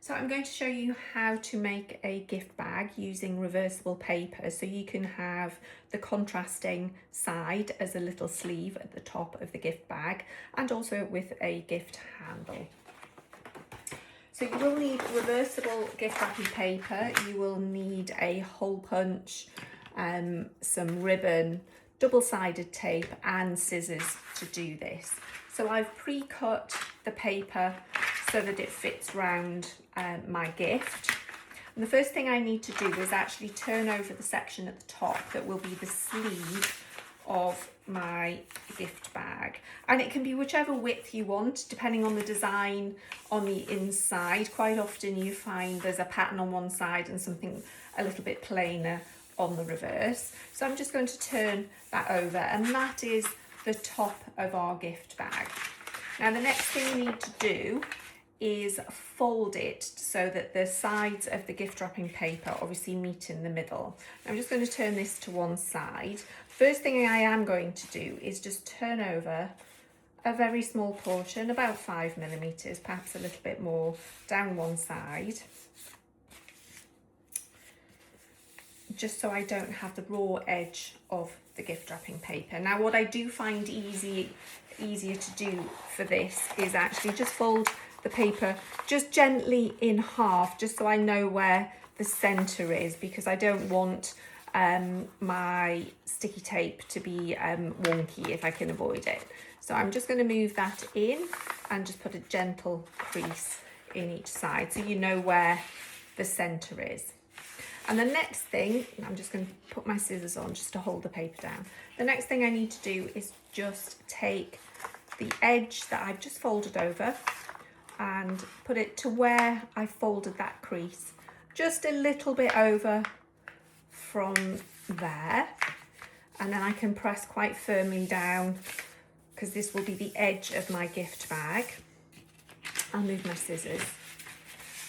So I'm going to show you how to make a gift bag using reversible paper. So you can have the contrasting side as a little sleeve at the top of the gift bag and also with a gift handle. So you will need reversible gift wrapping paper, you will need a hole punch, some ribbon, double-sided tape and scissors to do this. So I've pre-cut the paper so that it fits round my gift. And the first thing I need to do is actually turn over the section at the top that will be the sleeve of my gift bag, and it can be whichever width you want depending on the design on the inside. Quite often you find there's a pattern on one side and something a little bit plainer on the reverse. So I'm just going to turn that over, and that is the top of our gift bag. Now the next thing we need to do is fold it so that the sides of the gift wrapping paper obviously meet in the middle. I'm just going to turn this to one side. First thing I am going to do is just turn over a very small portion, about 5mm, perhaps a little bit more, down one side, just so I don't have the raw edge of the gift wrapping paper. Now what I do find easier to do for this is actually just fold the paper just gently in half, just so I know where the center is, because I don't want my sticky tape to be wonky if I can avoid it. So I'm just going to move that in and just put a gentle crease in each side so you know where the center is. And the next thing, I'm just going to put my scissors on just to hold the paper down. The next thing I need to do is just take the edge that I've just folded over and put it to where I folded that crease, just a little bit over from there, and then I can press quite firmly down because this will be the edge of my gift bag. I'll move my scissors,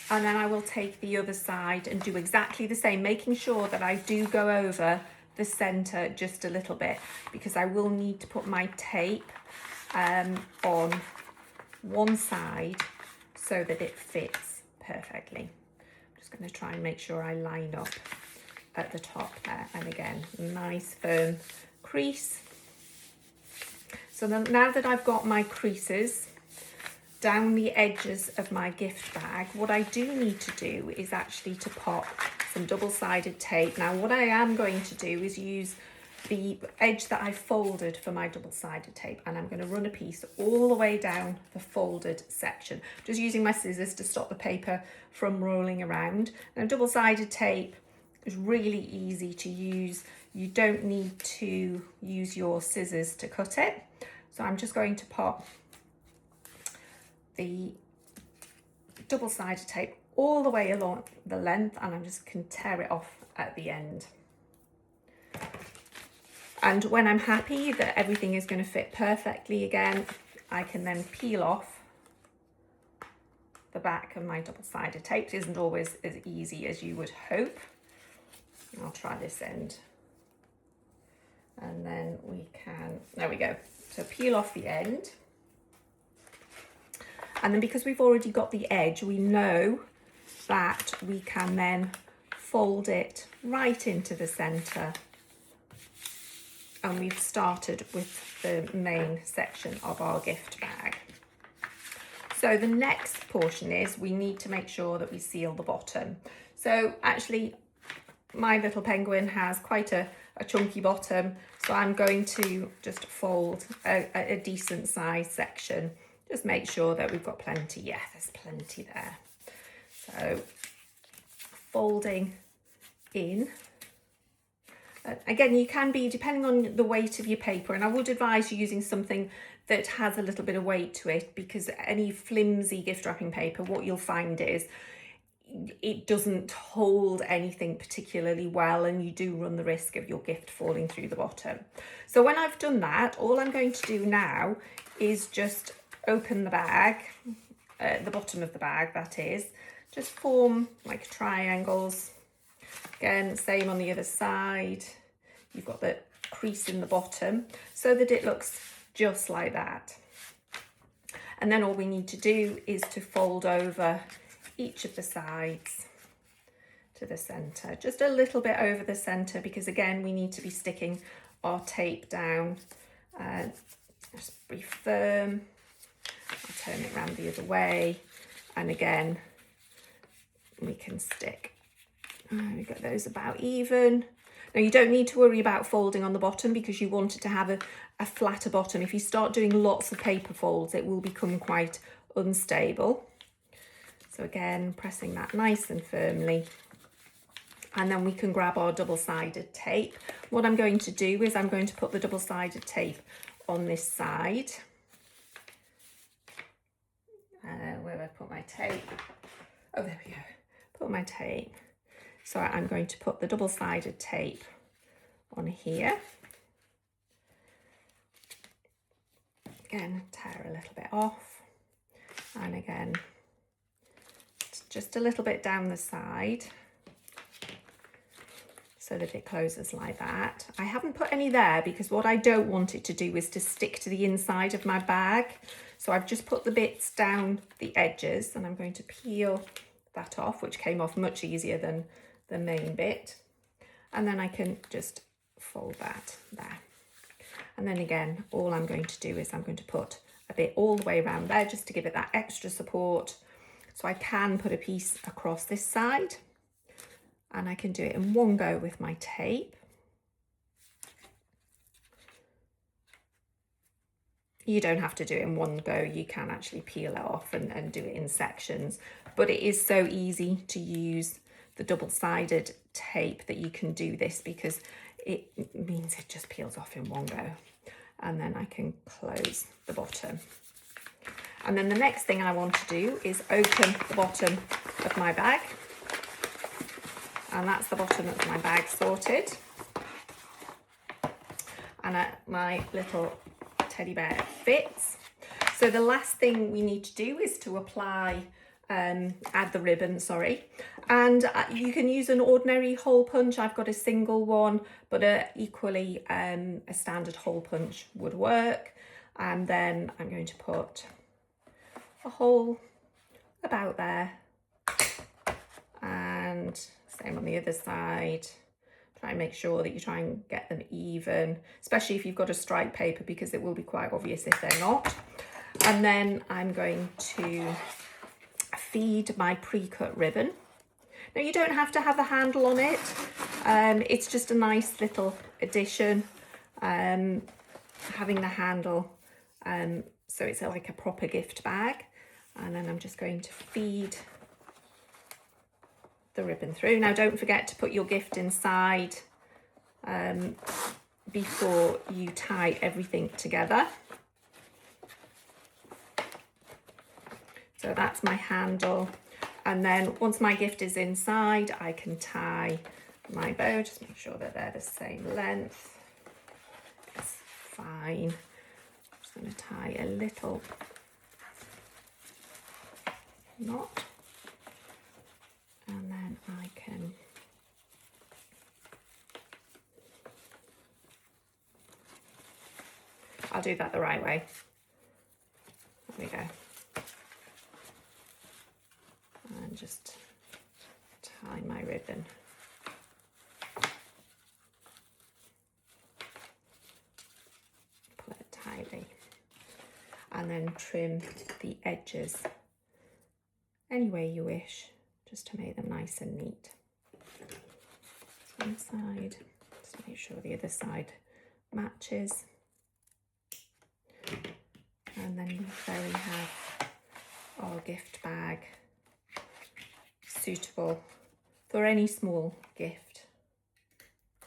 and then I will take the other side and do exactly the same, making sure that I do go over the center just a little bit, because I will need to put my tape on one side so that it fits perfectly. I'm just going to try and make sure I line up at the top there, and again, nice firm crease. So then, now that I've got my creases down the edges of my gift bag, what I do need to do is actually to pop some double-sided tape. Now what I am going to do is use the edge that I folded for my double-sided tape, and I'm going to run a piece all the way down the folded section, just using my scissors to stop the paper from rolling around. Now double-sided tape is really easy to use. You don't need to use your scissors to cut it. So I'm just going to pop the double-sided tape all the way along the length, and I'm just going to tear it off at the end. And when I'm happy that everything is going to fit perfectly again, I can then peel off the back of my double-sided tape. It isn't always as easy as you would hope. I'll try this end. And then we can, there we go. So peel off the end. And then because we've already got the edge, we know that we can then fold it right into the center. And we've started with the main section of our gift bag. So the next portion is we need to make sure that we seal the bottom. So actually my little penguin has quite a chunky bottom, so I'm going to just fold a decent size section. Just make sure that we've got plenty. Yeah, there's plenty there. So folding in. Again, you can be, depending on the weight of your paper, and I would advise you using something that has a little bit of weight to it, because any flimsy gift wrapping paper, what you'll find is it doesn't hold anything particularly well, and you do run the risk of your gift falling through the bottom. So when I've done that, all I'm going to do now is just open the bag, the bottom of the bag that is, just form like triangles. Again, same on the other side. You've got the crease in the bottom so that it looks just like that. And then all we need to do is to fold over each of the sides to the center, just a little bit over the center, because again, we need to be sticking our tape down. Just be firm. I'll turn it around the other way, and again, we can stick. We get those about even. Now you don't need to worry about folding on the bottom because you want it to have a flatter bottom. If you start doing lots of paper folds, it will become quite unstable. So again, pressing that nice and firmly. And then we can grab our double-sided tape. What I'm going to do is I'm going to put the double-sided tape on this side. Where have I put my tape? Oh, there we go. Put my tape. So I'm going to put the double-sided tape on here. Again, tear a little bit off. And again, just a little bit down the side so that it closes like that. I haven't put any there because what I don't want it to do is to stick to the inside of my bag. So I've just put the bits down the edges, and I'm going to peel that off, which came off much easier than the main bit. And then I can just fold that there. And then again, all I'm going to do is I'm going to put a bit all the way around there just to give it that extra support. So I can put a piece across this side, and I can do it in one go with my tape. You don't have to do it in one go. You can actually peel it off and do it in sections, but it is so easy to use the double-sided tape that you can do this because it means it just peels off in one go. And then I can close the bottom. And then the next thing I want to do is open the bottom of my bag. And that's the bottom of my bag sorted. And my little teddy bear fits. So the last thing we need to do is to apply, add the ribbon, sorry. And you can use an ordinary hole punch. I've got a single one, but equally a standard hole punch would work. And then I'm going to put a hole about there, and same on the other side. Try and make sure that you try and get them even, especially if you've got a striped paper, because it will be quite obvious if they're not. And then I'm going to feed my pre-cut ribbon. Now you don't have to have a handle on it. It's just a nice little addition, having the handle, so it's like a proper gift bag. And then I'm just going to feed the ribbon through. Now don't forget to put your gift inside before you tie everything together. So that's my handle. And then once my gift is inside, I can tie my bow. Just make sure that they're the same length. It's fine. I'm just going to tie a little knot. And then I can I'll do that the right way. There we go. And just tie my ribbon. Pull it tightly. And then trim the edges any way you wish, just to make them nice and neat. One side, just make sure the other side matches. And then there we have our gift bag, suitable for any small gift.